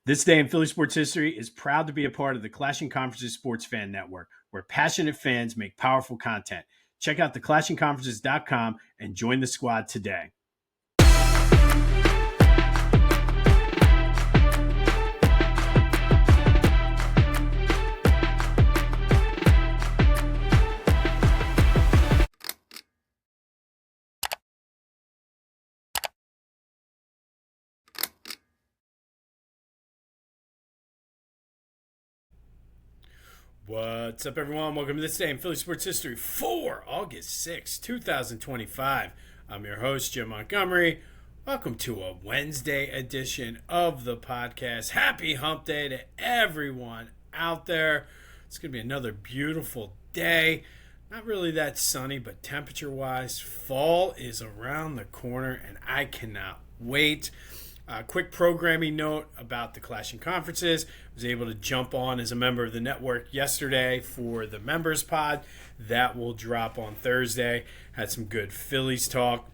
This day in Philly sports history is proud to be a part of the Clashing Conferences Sports Fan Network, where passionate fans make powerful content. Check out theclashingconferences.com and join the squad today. What's up, everyone? Welcome to This Day in Philly Sports History for August 6, 2025. I'm your host, Jim Montgomery. Welcome to a Wednesday edition of the podcast. Happy hump day to everyone out there. It's going to be another beautiful day. Not really that sunny, but temperature-wise, fall is around the corner, and I cannot wait. Quick programming note about the Clashing Conferences. I was able to jump on as a member of the network yesterday for the members pod. That will drop on Thursday. Had some good Phillies talk.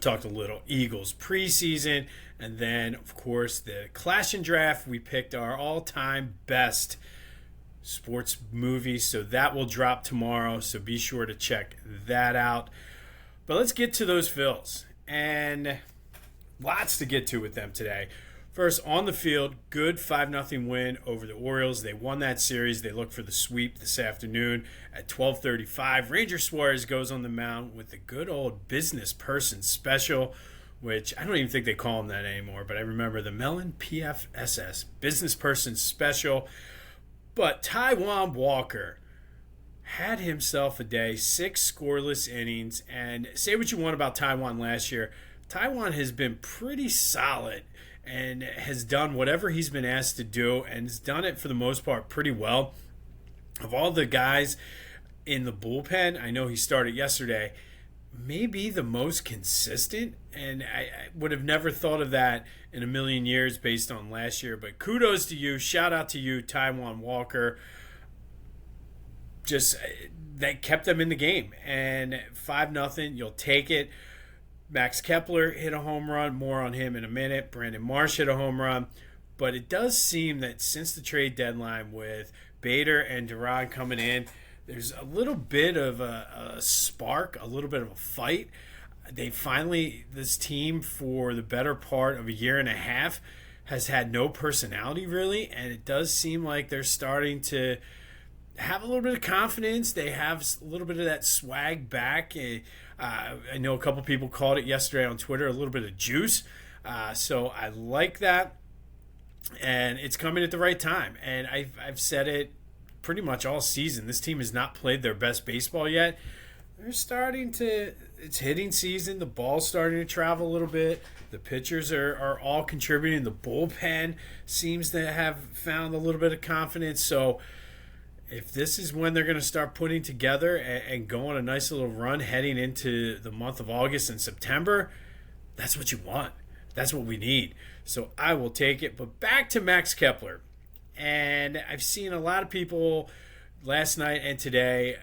Talked a little Eagles preseason. And then, of course, the Clashing Draft. We picked our all-time best sports movies. So that will drop tomorrow. So be sure to check that out. But let's get to those Phils. And lots to get to with them today. First, on the field, good 5-0 win over the Orioles. They won that series. They look for the sweep this afternoon at 12:35. Ranger Suarez goes on the mound with the good old business person special, which I don't even think they call him that anymore, but I remember the Mellon PFSS, business person special. But Taijuan Walker had himself a day, 6 scoreless innings, and say what you want about Taijuan last year, Taijuan has been pretty solid and has done whatever he's been asked to do and has done it for the most part pretty well. Of all the guys in the bullpen, I know he started yesterday, maybe the most consistent, and I would have never thought of that in a million years based on last year. But kudos to you. Shout out to you, Taijuan Walker. Just that kept them in the game. And 5-0, you'll take it. Max Kepler hit a home run. More on him in a minute. Brandon Marsh hit a home run. But it does seem that since the trade deadline with Bader and Duran coming in, there's a little bit of a spark, a little bit of a fight. They finally, this team for the better part of a year and a half has had no personality really. And it does seem like they're starting to have a little bit of confidence. They have a little bit of that swag back. I know a couple people called it yesterday on Twitter, a little bit of juice. So I like that. And it's coming at the right time. And I've said it pretty much all season. This team has not played their best baseball yet. They're starting to, it's hitting season. The ball's starting to travel a little bit. The pitchers are all contributing. The bullpen seems to have found a little bit of confidence. So if this is when they're going to start putting together and go on a nice little run heading into the month of August and September, that's what you want. That's what we need. So I will take it. But back to Max Kepler. And I've seen a lot of people last night and today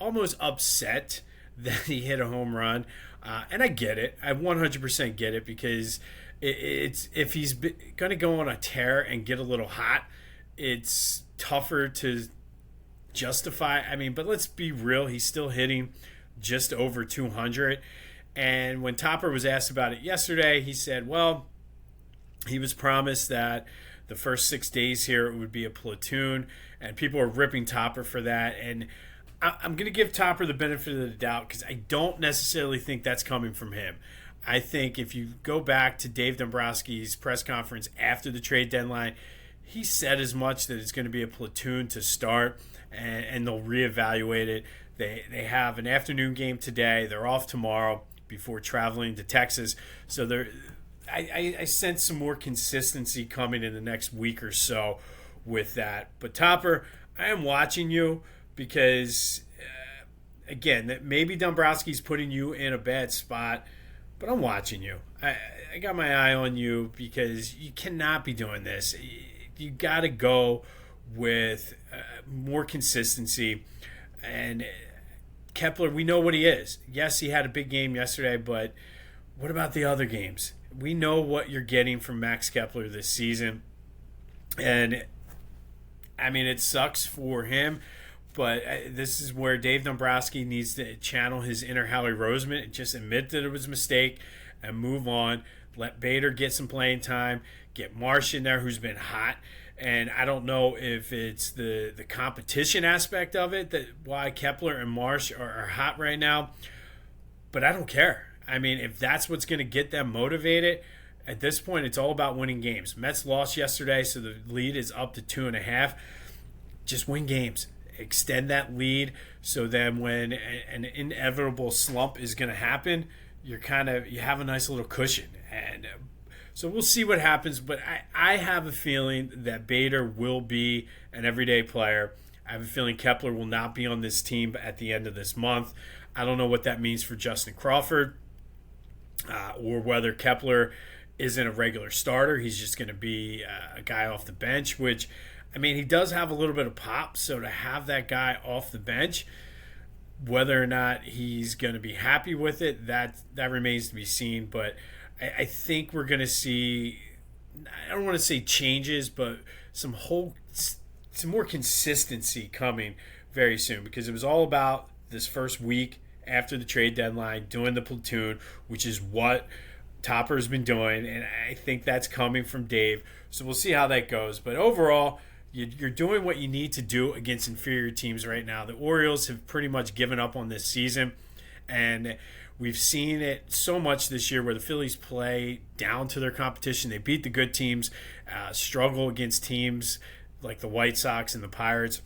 almost upset that he hit a home run. And I get it. I 100% get it because it's if he's going to go on a tear and get a little hot, it's tougher to justify. I mean, but let's be real. He's still hitting just over 200. And when Topper was asked about it yesterday, he said, well, he was promised that the first 6 days here it would be a platoon. And people are ripping Topper for that. And I'm going to give Topper the benefit of the doubt because I don't necessarily think that's coming from him. I think if you go back to Dave Dombrowski's press conference after the trade deadline, he said as much that it's going to be a platoon to start, and they'll reevaluate it. They have an afternoon game today. They're off tomorrow before traveling to Texas. So I sense some more consistency coming in the next week or so with that. But Topper, I am watching you because, again, that maybe Dombrowski's putting you in a bad spot, but I'm watching you. I got my eye on you because you cannot be doing this. You got to go with more consistency. And Kepler, we know what he is. Yes, he had a big game yesterday, but what about the other games? We know what you're getting from Max Kepler this season. And I mean, it sucks for him, but this is where Dave Dombrowski needs to channel his inner Howie Roseman and just admit that it was a mistake and move on. Let Bader get some playing time. Get Marsh in there, who's been hot. And I don't know if it's the competition aspect of it, that why Kepler and Marsh are hot right now, but I don't care. I mean, if that's what's going to get them motivated, at this point, it's all about winning games. Mets lost yesterday, so the lead is up to 2.5. Just win games. Extend that lead, so then when an inevitable slump is going to happen, you have a nice little cushion. And so we'll see what happens, but I have a feeling that Bader will be an everyday player. I have a feeling Kepler will not be on this team at the end of this month. I don't know what that means for Justin Crawford, or whether Kepler isn't a regular starter. He's just going to be a guy off the bench, which, I mean, he does have a little bit of pop, so to have that guy off the bench, whether or not he's going to be happy with it, that remains to be seen. But I think we're going to see, I don't want to say changes, but some more consistency coming very soon, because it was all about this first week after the trade deadline doing the platoon, which is what Topper's been doing, and I think that's coming from Dave. So we'll see how that goes. But overall, you're doing what you need to do against inferior teams right now. The Orioles have pretty much given up on this season, and we've seen it so much this year where the Phillies play down to their competition. They beat the good teams, struggle against teams like the White Sox and the Pirates.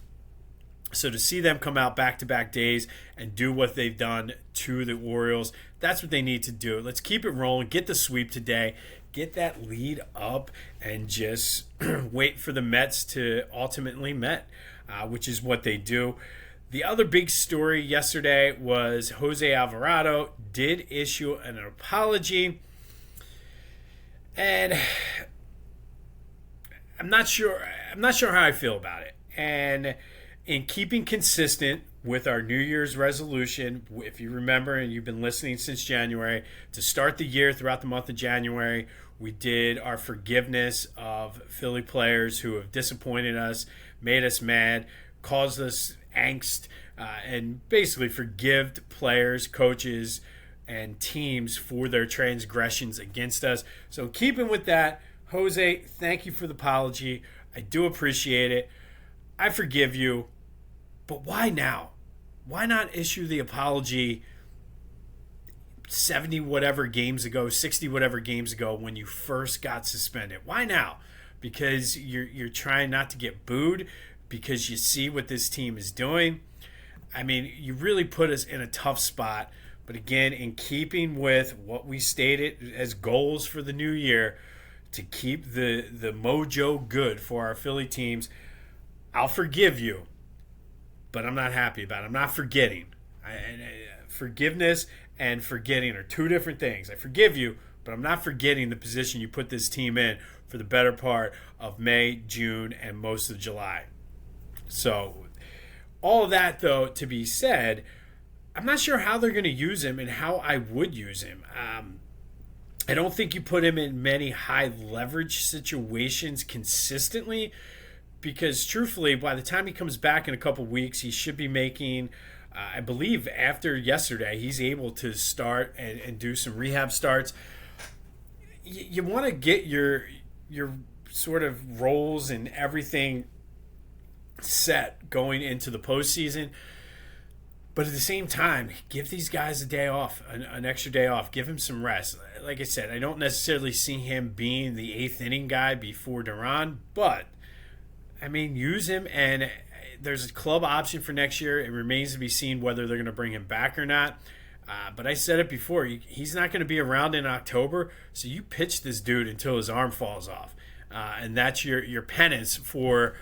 So to see them come out back-to-back days and do what they've done to the Orioles, that's what they need to do. Let's keep it rolling. Get the sweep today. Get that lead up and just wait for the Mets to ultimately Met, which is what they do. The other big story yesterday was Jose Alvarado did issue an apology. And I'm not sure how I feel about it. And in keeping consistent with our New Year's resolution, if you remember and you've been listening since January, to start the year throughout the month of January, we did our forgiveness of Philly players who have disappointed us, made us mad, caused us angst, and basically forgived players, coaches, and teams for their transgressions against us. So keeping with that, Jose, thank you for the apology. I do appreciate it. I forgive you. But why now? Why not issue the apology 70 whatever games ago, 60 whatever games ago when you first got suspended? Why now? Because you're trying not to get booed, because you see what this team is doing. I mean, you really put us in a tough spot. But again, in keeping with what we stated as goals for the new year, to keep the mojo good for our Philly teams, I'll forgive you. But I'm not happy about it. I'm not forgetting. Forgiveness and forgetting are two different things. I forgive you, but I'm not forgetting the position you put this team in for the better part of May, June, and most of July. So, all of that, though, to be said, I'm not sure how they're going to use him and how I would use him. I don't think you put him in many high leverage situations consistently, because truthfully, by the time he comes back in a couple weeks, he should be making, I believe after yesterday, he's able to start and do some rehab starts. You want to get your sort of roles and everything set going into the postseason. But at the same time, give these guys a day off, an extra day off. Give him some rest. Like I said, I don't necessarily see him being the eighth inning guy before Duran, but I mean, use him, and there's a club option for next year. It remains to be seen whether they're going to bring him back or not. But I said it before, he's not going to be around in October, so you pitch this dude until his arm falls off. And that's your penance for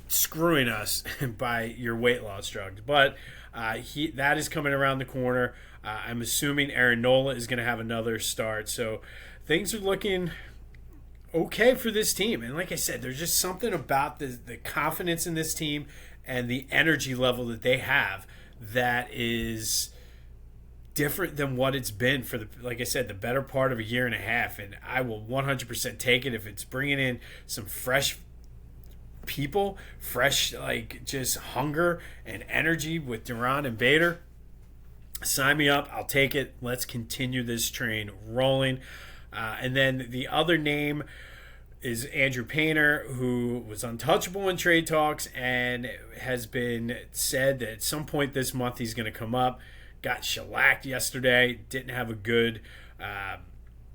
screwing us by your weight loss drugs. But that is coming around the corner. I'm assuming Aaron Nola is going to have another start. So things are looking okay for this team. And like I said, there's just something about the confidence in this team and the energy level that they have that is different than what it's been for like I said, the better part of a year and a half. And I will 100% take it if it's bringing in some fresh people, fresh, like just hunger and energy with Duran and Bader. Sign me up. I'll take it. Let's continue this train rolling. And then the other name is Andrew Painter, who was untouchable in trade talks and has been said that at some point this month he's going to come up. Got shellacked yesterday. Didn't have a good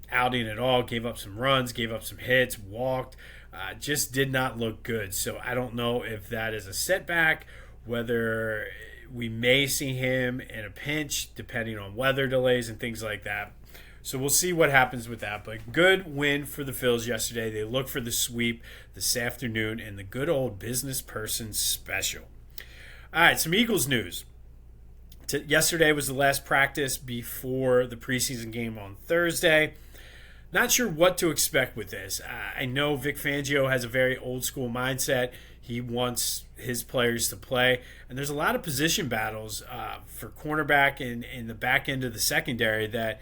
outing at all. Gave up some runs, gave up some hits, walked. Just did not look good. So I don't know if that is a setback, whether we may see him in a pinch depending on weather delays and things like that. So we'll see what happens with that. But good win for the Phils yesterday. They look for the sweep this afternoon in the good old business person special. All right, some Eagles news. Yesterday was the last practice before the preseason game on Thursday. Not sure what to expect with this. I know Vic Fangio has a very old school mindset. He wants his players to play. And there's a lot of position battles for cornerback and in the back end of the secondary that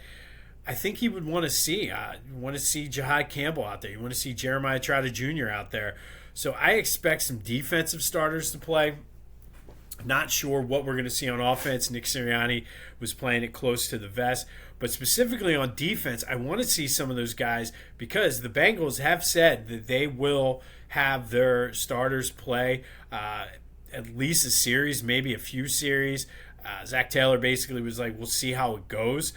I think he would want to see. You want to see Jahai Campbell out there. You want to see Jeremiah Trotter Jr. out there. So I expect some defensive starters to play. Not sure what we're going to see on offense. Nick Sirianni was playing it close to the vest. But specifically on defense, I want to see some of those guys because the Bengals have said that they will have their starters play at least a series, maybe a few series. Zach Taylor basically was like, we'll see how it goes.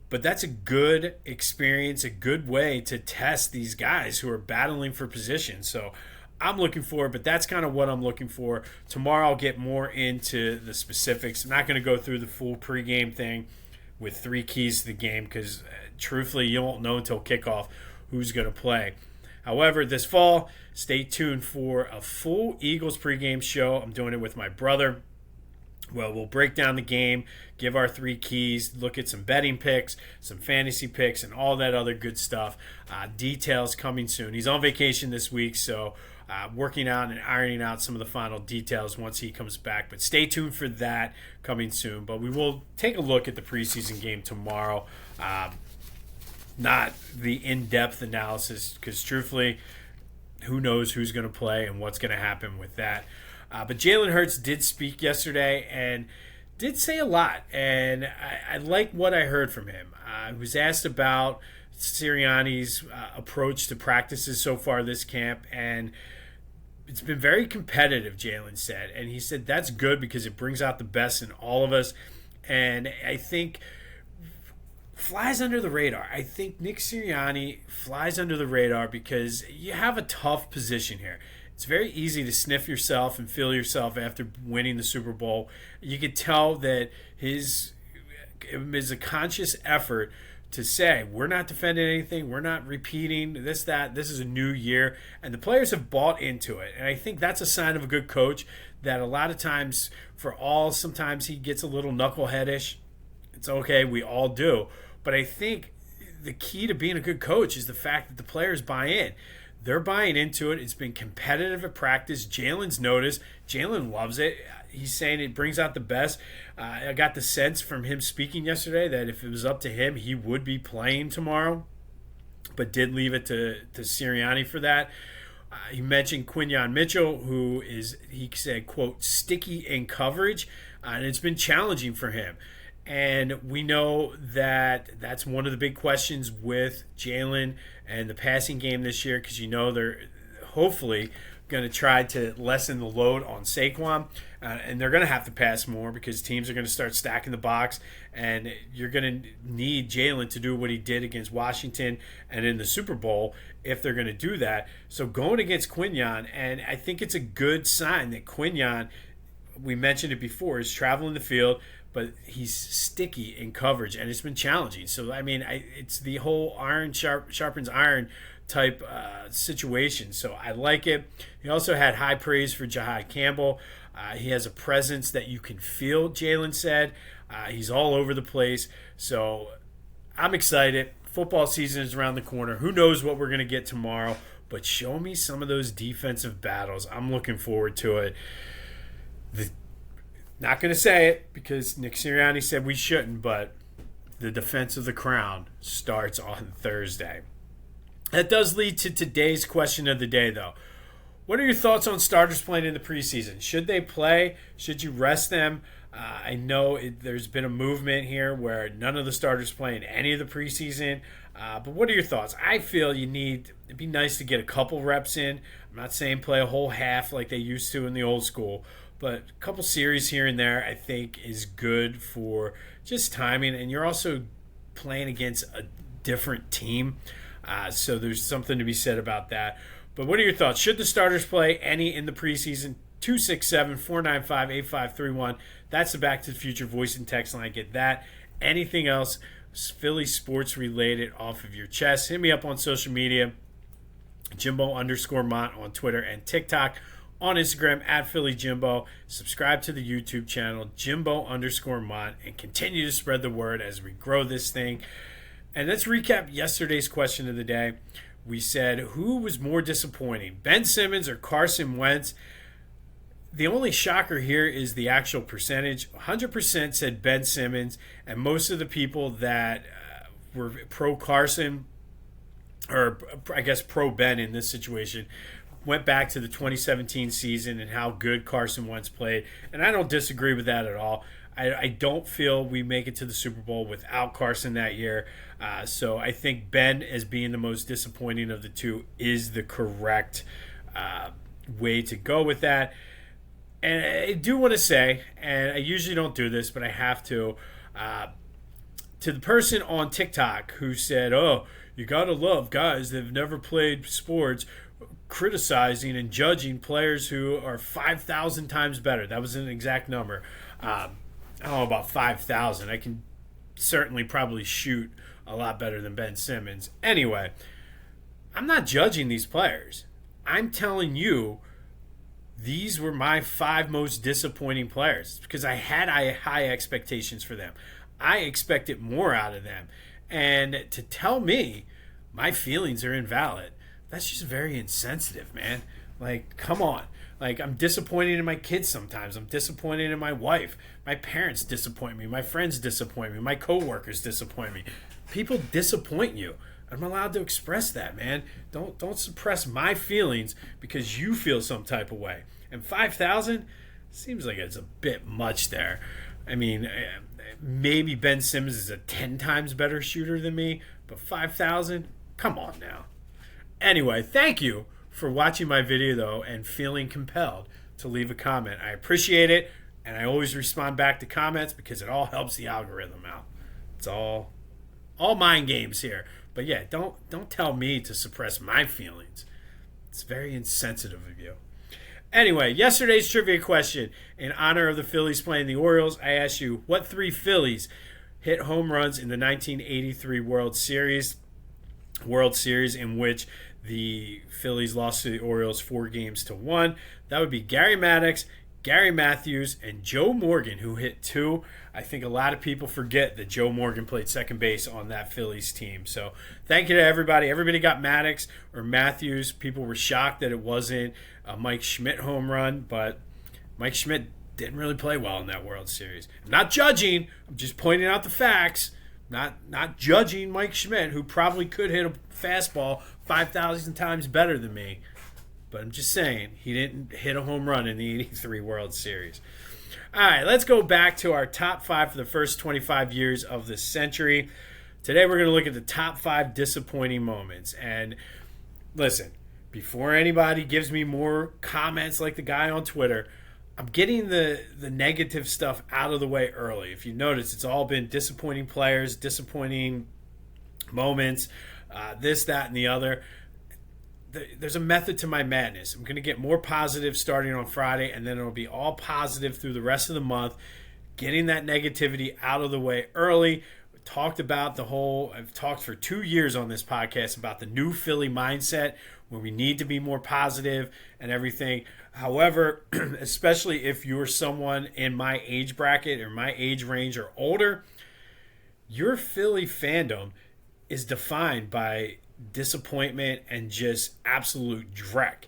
But that's a good experience, a good way to test these guys who are battling for position. So I'm looking for it, but that's kind of what I'm looking for. Tomorrow I'll get more into the specifics. I'm not going to go through the full pregame thing with 3 keys to the game because truthfully you won't know until kickoff who's going to play. However, this fall, stay tuned for a full Eagles pregame show. I'm doing it with my brother. Well, we'll break down the game, give our 3 keys, look at some betting picks, some fantasy picks, and all that other good stuff. Details coming soon. He's on vacation this week, so working out and ironing out some of the final details once he comes back. But stay tuned for that coming soon. But we will take a look at the preseason game tomorrow. Not the in-depth analysis because truthfully, who knows who's going to play and what's going to happen with that. But Jalen Hurts did speak yesterday and did say a lot. And I like what I heard from him. He was asked about Sirianni's approach to practices so far this camp. And it's been very competitive, Jalen said. And he said that's good because it brings out the best in all of us. And I think flies under the radar. I think Nick Sirianni flies under the radar because you have a tough position here. It's very easy to sniff yourself and feel yourself after winning the Super Bowl. You could tell that it was a conscious effort to say, we're not defending anything, we're not repeating this, that, this is a new year. And the players have bought into it. And I think that's a sign of a good coach that a lot of times, sometimes he gets a little knuckleheadish. It's okay, we all do. But I think the key to being a good coach is the fact that the players buy in. They're buying into it. It's been competitive at practice. Jalen's noticed. Jalen loves it. He's saying it brings out the best. I got the sense from him speaking yesterday that if it was up to him, he would be playing tomorrow, but did leave it to Sirianni for that. He mentioned Quinyon Mitchell, who is, he said, quote, sticky in coverage, and it's been challenging for him. And we know that that's one of the big questions with Jalen and the passing game this year because they're hopefully going to try to lessen the load on Saquon. And they're going to have to pass more because teams are going to start stacking the box. And you're going to need Jalen to do what he did against Washington and in the Super Bowl if they're going to do that. So going against Quinyon, and I think it's a good sign that Quinyon, we mentioned it before, is traveling the field, but he's sticky in coverage, and it's been challenging. So, I mean, it's the whole iron sharpens iron type situation. So I like it. He also had high praise for Jahai Campbell. He has a presence that you can feel, Jalen said. He's all over the place. So I'm excited. Football season is around the corner. Who knows what we're going to get tomorrow, but show me some of those defensive battles. I'm looking forward to it. Not going to say it because Nick Sirianni said we shouldn't, but the defense of the crown starts on Thursday. That does lead to today's question of the day, though. What are your thoughts on starters playing in the preseason? Should they play? Should you rest them? I know there's been a movement here where none of the starters play in any of the preseason. But what are your thoughts? I feel it'd be nice to get a couple reps in. I'm not saying play a whole half like they used to in the old school, but a couple series here and there I think is good for just timing. And you're also playing against a different team. So there's something to be said about that. But what are your thoughts? Should the starters play any in the preseason? 267-495-8531. That's the Back to the Future voice and text line. Get that. Anything else Philly sports related off of your chest, hit me up on social media. Jimbo_Mont on Twitter and TikTok. On Instagram at Philly Jimbo. Subscribe to the YouTube channel Jimbo_Mont and continue to spread the word as we grow this thing. And let's recap yesterday's question of the day. We said, who was more disappointing, Ben Simmons or Carson Wentz? The only shocker here is the actual percentage. 100% said Ben Simmons, and most of the people that were pro Carson, or I guess pro Ben in this situation, went back to the 2017 season and how good Carson Wentz played. And I don't disagree with that at all. I don't feel we make it to the Super Bowl without Carson that year. So I think Ben, as being the most disappointing of the two, is the correct way to go with that. And I do want to say, and I usually don't do this, but I have to the person on TikTok who said, oh, you got to love guys that have never played sports criticizing and judging players who are 5,000 times better. That was an exact number. I don't know about 5,000. I can certainly probably shoot a lot better than Ben Simmons. Anyway, I'm not judging these players. I'm telling you, these were my 5 most disappointing players because I had high expectations for them. I expected more out of them. And to tell me my feelings are invalid, that's just very insensitive, man. Like, come on. Like, I'm disappointed in my kids sometimes. I'm disappointed in my wife. My parents disappoint me. My friends disappoint me. My coworkers disappoint me. People disappoint you. I'm allowed to express that, man. Don't suppress my feelings because you feel some type of way. And 5,000 seems like it's a bit much there. I mean, maybe Ben Simmons is a 10 times better shooter than me, but 5,000? Come on now. Anyway, thank you for watching my video, though, and feeling compelled to leave a comment. I appreciate it, and I always respond back to comments because it all helps the algorithm out. It's all mind games here. But yeah, don't tell me to suppress my feelings. It's very insensitive of you. Anyway, yesterday's trivia question. In honor of the Phillies playing the Orioles, I asked you, what 3 Phillies hit home runs in the 1983 World Series in which the Phillies lost to the Orioles 4-1. That would be Gary Maddox, Gary Matthews, and Joe Morgan, who hit 2. I think a lot of people forget that Joe Morgan played second base on that Phillies team. So thank you to everybody. Everybody got Maddox or Matthews. People were shocked that it wasn't a Mike Schmidt home run, but Mike Schmidt didn't really play well in that World Series. I'm not judging. I'm just pointing out the facts. Not judging Mike Schmidt, who probably could hit a fastball 5,000 times better than me. But I'm just saying, he didn't hit a home run in the 83 World Series. All right, let's go back to our top 5 for the first 25 years of this century. Today we're going to look at the top 5 disappointing moments. And listen, before anybody gives me more comments like the guy on Twitter, I'm getting the negative stuff out of the way early. If you notice, it's all been disappointing players, disappointing moments, this, that, and the other. There's a method to my madness. I'm going to get more positive starting on Friday, and then it'll be all positive through the rest of the month, getting that negativity out of the way early. I've talked for 2 years on this podcast about the new Philly mindset where we need to be more positive and everything. However, especially if you're someone in my age bracket or my age range or older, your Philly fandom is defined by disappointment and just absolute dreck.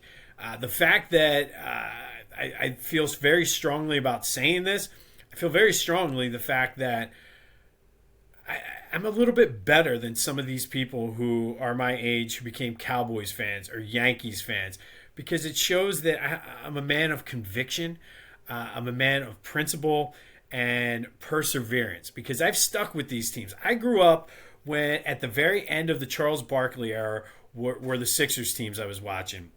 The fact that I feel very strongly about saying this. I feel very strongly the fact that I'm a little bit better than some of these people who are my age who became Cowboys fans or Yankees fans, because it shows that I'm a man of conviction. I'm a man of principle and perseverance, because I've stuck with these teams. I grew up when at the very end of the Charles Barkley era were the Sixers teams I was watching.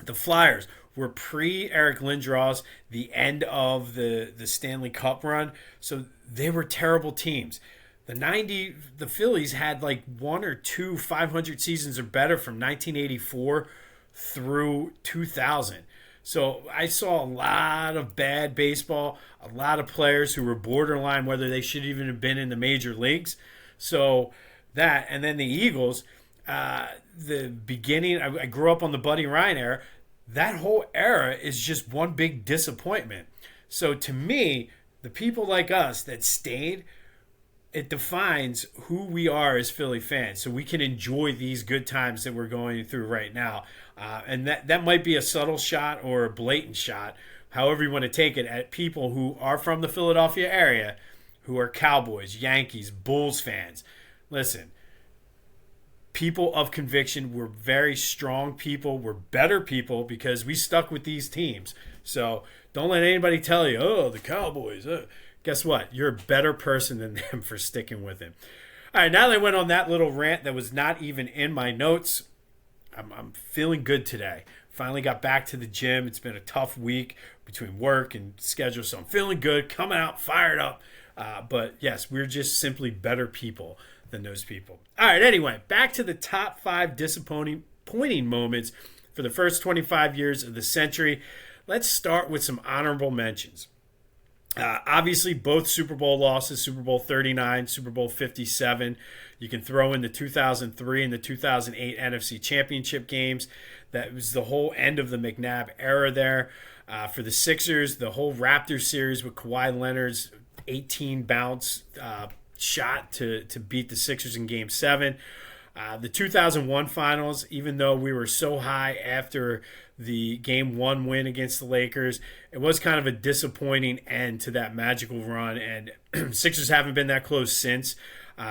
The Flyers were pre-Eric Lindros, the end of the Stanley Cup run, so they were terrible teams. The Phillies had like one or two 500 seasons or better from 1984 through 2000. So I saw a lot of bad baseball, a lot of players who were borderline whether they should even have been in the major leagues. So that, and then the Eagles, the beginning, I grew up on the Buddy Ryan era. That whole era is just one big disappointment. So to me, the people like us that stayed, it defines who we are as Philly fans, so we can enjoy these good times that we're going through right now. And that might be a subtle shot or a blatant shot, however you want to take it, at people who are from the Philadelphia area, who are Cowboys, Yankees, Bulls fans. Listen, people of conviction, we're very strong people, we're better people because we stuck with these teams. So don't let anybody tell you, oh, the Cowboys. Guess what? You're a better person than them for sticking with him. All right, now that I went on that little rant that was not even in my notes, I'm feeling good today. Finally got back to the gym. It's been a tough week between work and schedule, so I'm feeling good, coming out, fired up. But yes, we're just simply better people than those people. All right, anyway, back to the top 5 disappointing moments for the first 25 years of the century. Let's start with some honorable mentions. Obviously, both Super Bowl losses, Super Bowl 39, Super Bowl 57. You can throw in the 2003 and the 2008 NFC Championship games. That was the whole end of the McNabb era there. For the Sixers, the whole Raptors series with Kawhi Leonard's 18 bounce shot to beat the Sixers in Game 7. The 2001 finals, even though we were so high after the Game 1 win against the Lakers, it was kind of a disappointing end to that magical run, and Sixers haven't been that close since.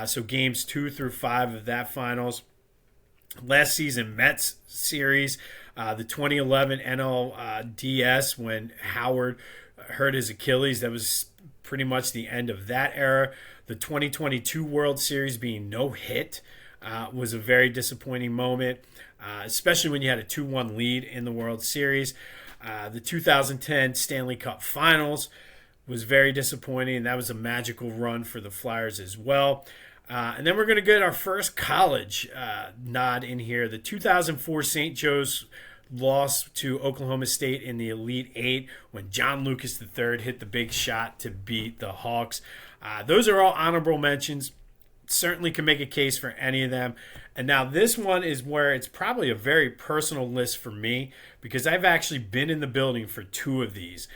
So Games 2 through 5 of that finals. Last season Mets series, the 2011 NLDS when Howard hurt his Achilles, that was pretty much the end of that era. The 2022 World Series being no hit was a very disappointing moment, especially when you had a 2-1 lead in the World Series. The 2010 Stanley Cup Finals was very disappointing. That was a magical run for the Flyers as well. And then we're going to get our first college nod in here. The 2004 St. Joe's loss to Oklahoma State in the Elite Eight when John Lucas III hit the big shot to beat the Hawks. Those are all honorable mentions. Certainly can make a case for any of them. And now this one is where it's probably a very personal list for me because I've actually been in the building for 2 of these.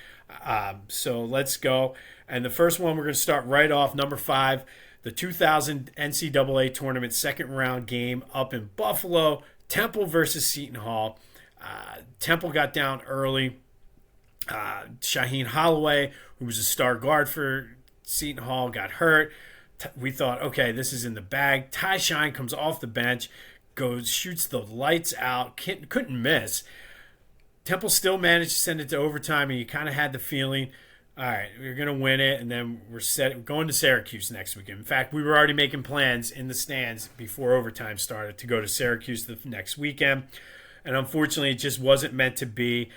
So let's go. And the first one, we're going to start right off, number 5, the 2000 NCAA tournament second round game up in Buffalo, Temple versus Seton Hall. Temple got down early. Shaheen Holloway, who was a star guard for Seton Hall, got hurt. We thought, okay, this is in the bag. Ty Shine comes off the bench, shoots the lights out, couldn't miss. Temple still managed to send it to overtime, and you kind of had the feeling, all right, we're going to win it, and then we're going to Syracuse next weekend. In fact, we were already making plans in the stands before overtime started to go to Syracuse the next weekend. And unfortunately, it just wasn't meant to be.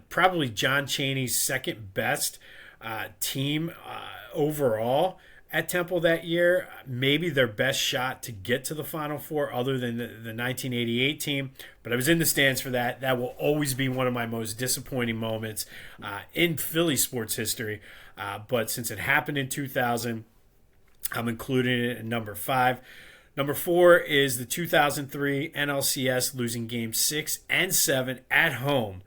Probably John Chaney's second best team overall at Temple that year, maybe their best shot to get to the Final Four other than the 1988 team. But I was in the stands for that. That will always be one of my most disappointing moments in Philly sports history. But since it happened in 2000, I'm including it in number 5. Number 4 is the 2003 NLCS losing Game 6 and 7 at home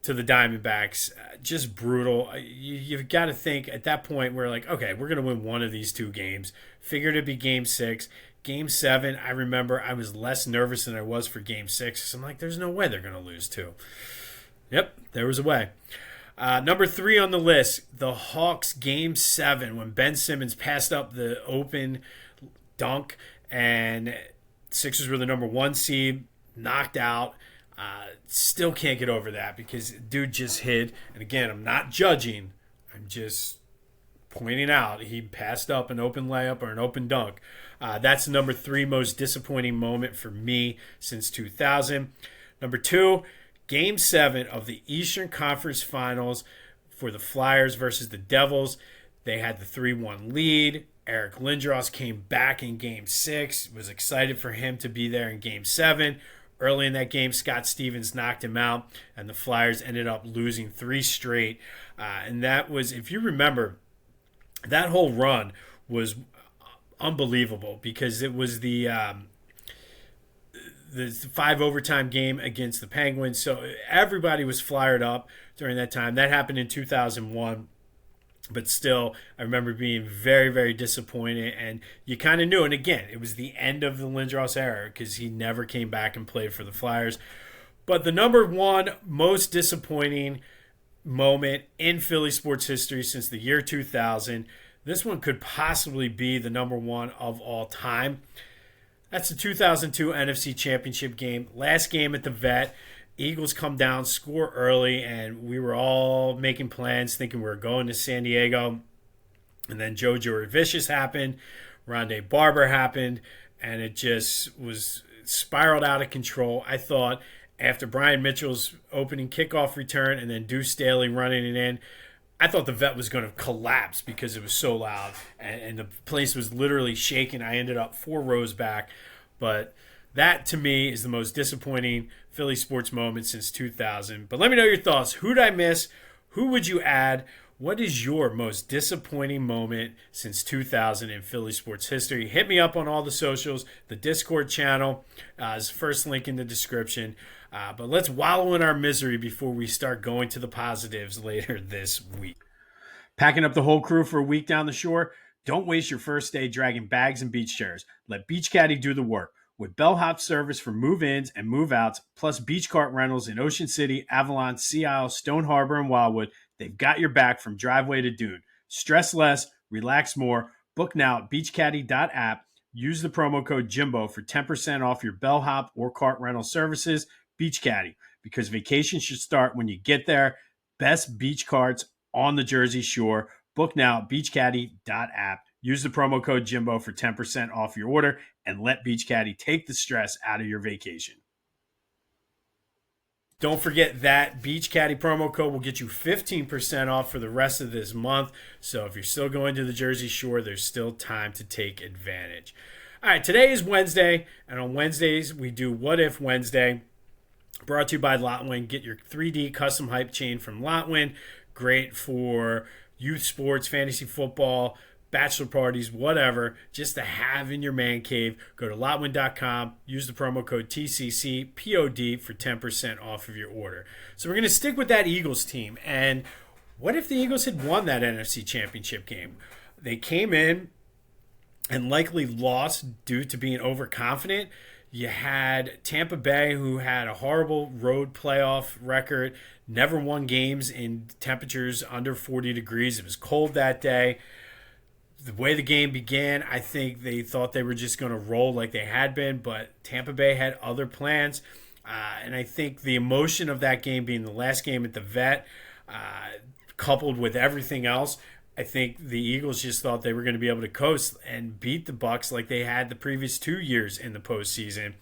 to the Diamondbacks. Just brutal. You've got to think at that point we're like, okay, we're going to win one of these 2 games. Figured it'd be Game 6. Game 7, I remember I was less nervous than I was for Game 6. So I'm like, there's no way they're going to lose 2. Yep, there was a way. Number 3 on the list, the Hawks Game 7, when Ben Simmons passed up the open dunk and Sixers were the number 1 seed, knocked out. Still can't get over that because dude just hid. And again, I'm not judging. I'm just pointing out he passed up an open layup or an open dunk. That's the number 3 most disappointing moment for me since 2000. Number 2, Game 7 of the Eastern Conference Finals for the Flyers versus the Devils. They had the 3-1 lead. Eric Lindros came back in Game 6. Was excited for him to be there in Game 7. Early in that game, Scott Stevens knocked him out, and the Flyers ended up losing 3 straight. And that was, if you remember, that whole run was unbelievable because it was the 5 overtime game against the Penguins. So everybody was fired up during that time. That happened in 2001. But still, I remember being very, very disappointed. And you kind of knew. And again, it was the end of the Lindros era because he never came back and played for the Flyers. But the number 1 most disappointing moment in Philly sports history since the year 2000, this one could possibly be the number 1 of all time. That's the 2002 NFC Championship game. Last game at the Vet. Eagles come down, score early, and we were all making plans thinking we were going to San Diego. And then Joe Jurevicius happened. Rondé Barber happened. And it just was spiraled out of control. I thought after Brian Mitchell's opening kickoff return and then Deuce Staley running it in, I thought the Vet was going to collapse because it was so loud. And the place was literally shaking. I ended up 4 rows back. But that, to me, is the most disappointing Philly sports moment since 2000. But let me know your thoughts. Who'd I miss? Who would you add? What is your most disappointing moment since 2000 in Philly sports history? Hit me up on all the socials. The Discord channel is the first link in the description. But let's wallow in our misery before we start going to the positives later this week. Packing up the whole crew for a week down the shore? Don't waste your first day dragging bags and beach chairs. Let Beach Caddy do the work. With bellhop service for move-ins and move-outs, plus beach cart rentals in Ocean City, Avalon, Sea Isle, Stone Harbor, and Wildwood, they've got your back from driveway to dune. Stress less, relax more. Book now at beachcaddy.app. Use the promo code Jimbo for 10% off your bellhop or cart rental services. Beach Caddy, because vacation should start when you get there. Best beach carts on the Jersey Shore. Book now at beachcaddy.app. Use the promo code Jimbo for 10% off your order and let Beach Caddy take the stress out of your vacation. Don't forget that Beach Caddy promo code will get you 15% off for the rest of this month. So if you're still going to the Jersey Shore, there's still time to take advantage. All right, today is Wednesday, and on Wednesdays we do What If Wednesday. Brought to you by Lotwin. Get your 3D custom hype chain from Lotwin. Great for youth sports, fantasy football, bachelor parties, whatever, just to have in your man cave. Go to Lotwin.com, use the promo code TCCPOD for 10% off of your order. So we're going to stick with that Eagles team. And what if the Eagles had won that NFC Championship game? They came in and likely lost due to being overconfident. You had Tampa Bay, who had a horrible road playoff record, never won games in temperatures under 40 degrees. It was cold that day. The way the game began, I think they thought they were just going to roll like they had been, but Tampa Bay had other plans. And I think the emotion of that game being the last game at the Vet, coupled with everything else, I think the Eagles just thought they were going to be able to coast and beat the Bucs like they had the previous 2 years in the postseason.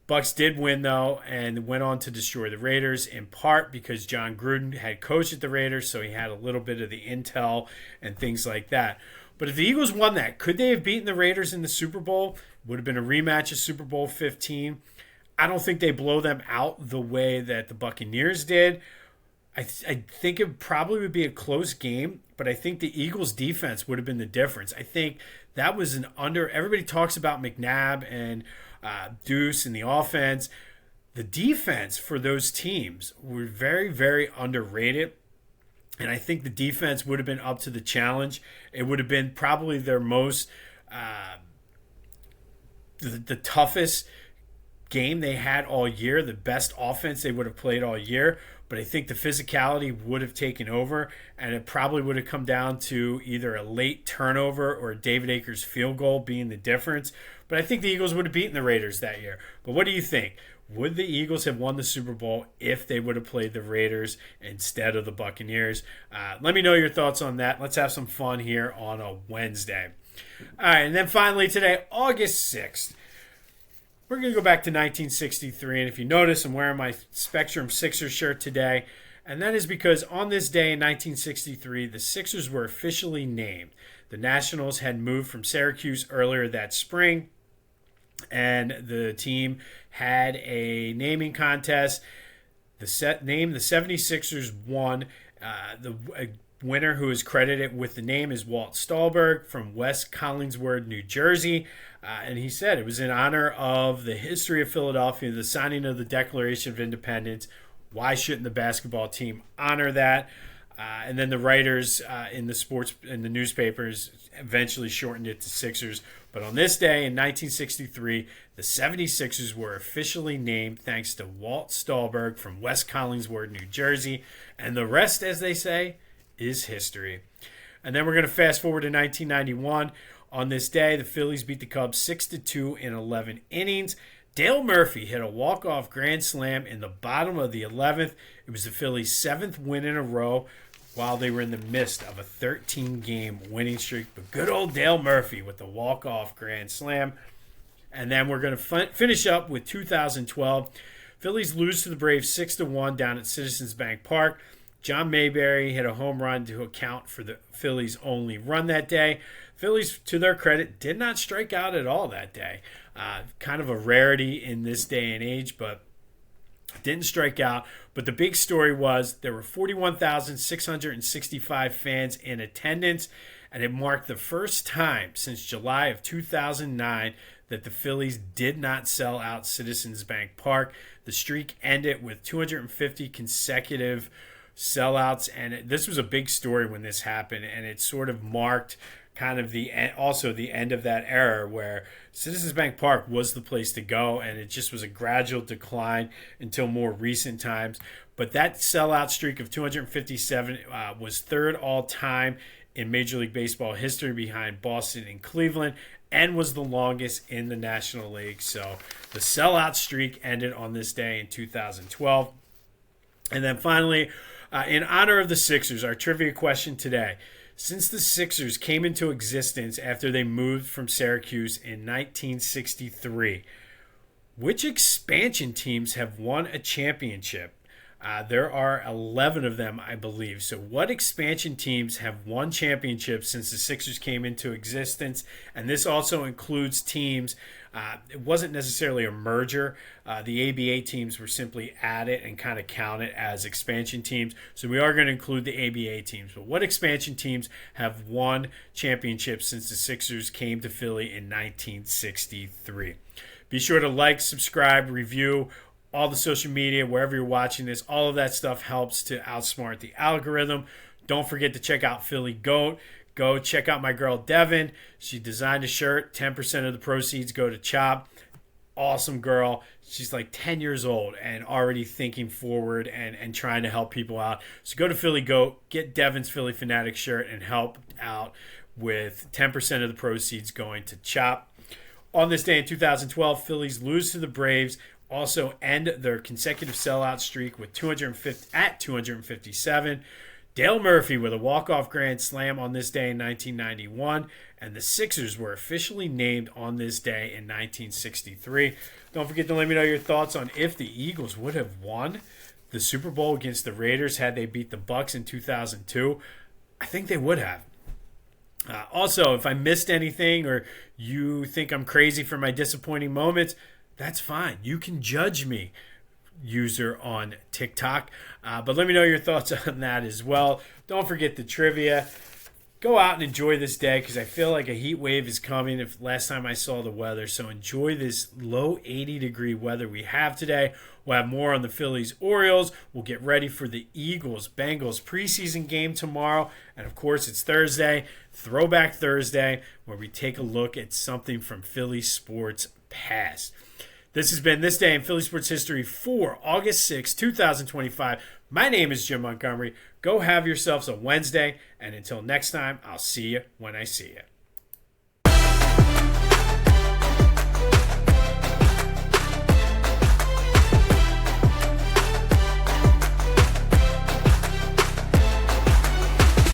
Bucs did win, though, and went on to destroy the Raiders, in part because John Gruden had coached at the Raiders, so he had a little bit of the intel and things like that. But if the Eagles won that, could they have beaten the Raiders in the Super Bowl? Would have been a rematch of Super Bowl 15. I don't think they blow them out the way that the Buccaneers did. I think it probably would be a close game, but I think the Eagles' defense would have been the difference. I think that was an under. Everybody talks about McNabb and Deuce and the offense. The defense for those teams were very, very underrated. And I think the defense would have been up to the challenge. It would have been probably their most, the toughest game they had all year, the best offense they would have played all year. But I think the physicality would have taken over, and it probably would have come down to either a late turnover or David Akers field goal being the difference. But I think the Eagles would have beaten the Raiders that year. But what do you think? Would the Eagles have won the Super Bowl if they would have played the Raiders instead of the Buccaneers? Let me know your thoughts on that. Let's have some fun here on a Wednesday. All right, and then finally today, August 6th. We're going to go back to 1963, and if you notice, I'm wearing my Spectrum Sixers shirt today, and that is because on this day in 1963, the Sixers were officially named. The Nationals had moved from Syracuse earlier that spring, and the team had a naming contest. The 76ers won. The winner who is credited with the name is Walt Stallberg from West Collingswood, New Jersey. And he said it was in honor of the history of Philadelphia, the signing of the Declaration of Independence. Why shouldn't the basketball team honor that? And then the writers in the newspapers eventually shortened it to Sixers. But on this day in 1963, the 76ers were officially named thanks to Walt Stallberg from West Collingswood, New Jersey. And the rest, as they say, is history. And then we're going to fast forward to 1991. On this day, the Phillies beat the Cubs 6-2 in 11 innings. Dale Murphy hit a walk-off grand slam in the bottom of the 11th. It was the Phillies' 7th win in a row while they were in the midst of a 13-game winning streak. But good old Dale Murphy with the walk-off grand slam. And then we're going to finish up with 2012. Phillies lose to the Braves 6-1 down at Citizens Bank Park. John Mayberry hit a home run to account for the Phillies' only run that day. Phillies, to their credit, did not strike out at all that day. Kind of a rarity in this day and age, but didn't strike out. But the big story was there were 41,665 fans in attendance, and it marked the first time since July of 2009 that the Phillies did not sell out Citizens Bank Park. The streak ended with 250 consecutive sellouts, and this was a big story when this happened, and it sort of marked kind of the end of that era where Citizens Bank Park was the place to go, and it just was a gradual decline until more recent times. But that sellout streak of 257 was third all-time in Major League Baseball history behind Boston and Cleveland, and was the longest in the National League. So the sellout streak ended on this day in 2012. And then finally, in honor of the Sixers, our trivia question today. Since the Sixers came into existence after they moved from Syracuse in 1963, which expansion teams have won a championship? There are 11 of them, I believe. So what expansion teams have won championships since the Sixers came into existence? And this also includes teams. It wasn't necessarily a merger. The ABA teams were simply added and kind of counted as expansion teams. So we are going to include the ABA teams. But what expansion teams have won championships since the Sixers came to Philly in 1963? Be sure to like, subscribe, review all the social media, wherever you're watching this. All of that stuff helps to outsmart the algorithm. Don't forget to check out Philly Goat. Go check out my girl Devin. She designed a shirt. 10% of the proceeds go to Chop. Awesome girl. She's like 10 years old and already thinking forward and trying to help people out. So go to Philly Goat, get Devin's Philly Fanatic shirt, and help out with 10% of the proceeds going to Chop. On this day in 2012, Phillies lose to the Braves. Also end their consecutive sellout streak with 257. Dale Murphy with a walk-off grand slam on this day in 1991, and the Sixers were officially named on this day in 1963. Don't forget to let me know your thoughts on if the Eagles would have won the Super Bowl against the Raiders had they beat the Bucs in 2002. I think they would have. Also, if I missed anything or you think I'm crazy for my disappointing moments, that's fine. You can judge me, user on TikTok. But let me know your thoughts on that as well. Don't forget the trivia. Go out and enjoy this day because I feel like a heat wave is coming if last time I saw the weather. So enjoy this low 80-degree weather we have today. We'll have more on the Phillies Orioles. We'll get ready for the Eagles Bengals preseason game tomorrow. And of course, it's Thursday, Throwback Thursday, where we take a look at something from Philly sports past. This has been This Day in Philly Sports History for August 6, 2025. My name is Jim Montgomery. Go have yourselves a Wednesday, and until next time, I'll see you when I see you.